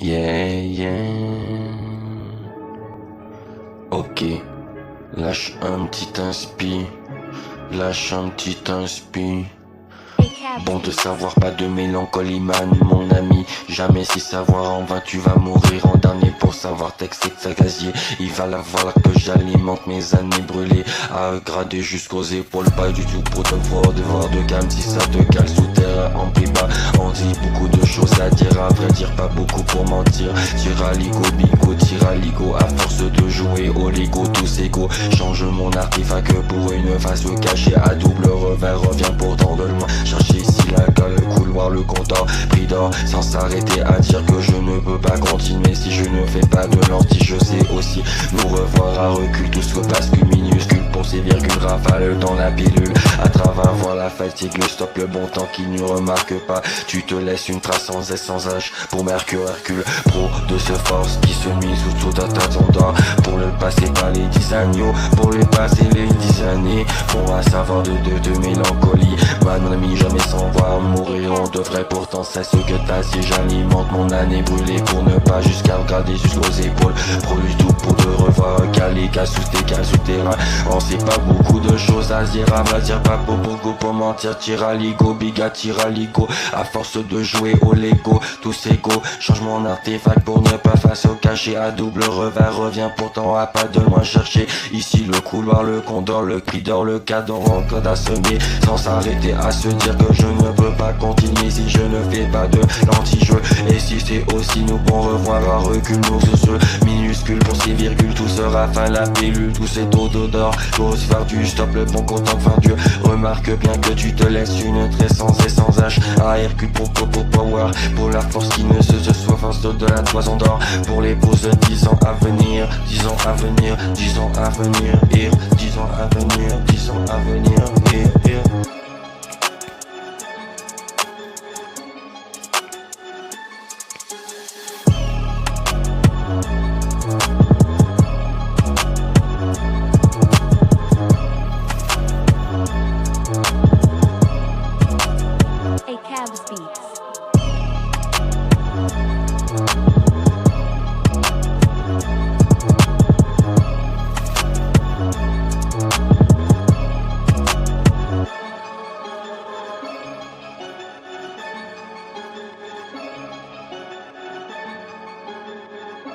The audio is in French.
Yeah, yeah. Ok, lâche un petit inspi, lâche un petit inspi. Bon de savoir, pas de mélancolie man, mon ami. Jamais si savoir en vain, tu vas mourir en dernier. Pour savoir texter de sa casier, il va la falloir que j'alimente mes années brûlées. À grader jusqu'aux épaules, pas du tout pour te voir devoir de calme. Si ça te cale sous terre en bas, on dit beaucoup de choses à dire. À vrai dire, pas beaucoup pour mentir. Tiraligo, bigo, tiraligo. À force de jouer au Lego, tous égaux. Change mon artefact pour une face cachée à double revers. Reviens pourtant de loin, chercher ici la gueule, le couloir, le comptoir, pris d'or, sans s'arrêter à dire que je ne peux pas continuer si je ne fais pas de lentilles. Je sais aussi nous revoir à recul, tout se bascule minuscule pour ces virgules rafales dans la pilule. À travers voir la fatigue, le stop, le bon temps qui ne remarque pas. Tu te laisses une trace sans S, sans H pour Mercure, Hercule, pro de ce force qui se mise sous tout un tas d'endroits. Pour le passer par les 10 agneaux, pour le passer les 10 années. Bon à savoir de mélancolie, mon ami jamais sans voir mourir. On devrait pourtant c'est ce que t'as si j'alimente mon année brûlée. Pour ne pas jusqu'à regarder jusqu'aux épaules. Produit tout pour te revoir calé, cas sous tes reins. On sait pas beaucoup de choses à dire, à va dire pas pour beaucoup pour mentir. Tiraligo, biga, tiraligo. À force de jouer au Lego, tous égaux. Change mon artefact pour ne pas face au cachet. À double revers, reviens pourtant à pas de loin chercher. Ici le couloir, le condor, le cri d'or, le cadre en code à semer. Sans s'arrêter à se dire que je ne peux pas continuer si je ne fais pas de l'anti-jeu. Et si c'est aussi nous bon revoir à recul, nos jeux minuscules pour ces virgules. Tout sera fin la pilule, tout cet eau d'odeur. J'ose faire du stop, le bon content de fin Dieu. Remarque bien que tu te laisses une trace sans S, sans H. À Hercule pour power, pour la force qui ne se soit force de la toison d'or. Pour les pauses 10 ans à venir, 10 ans à venir, 10 ans à venir, 10 ans à venir, 10 ans à venir,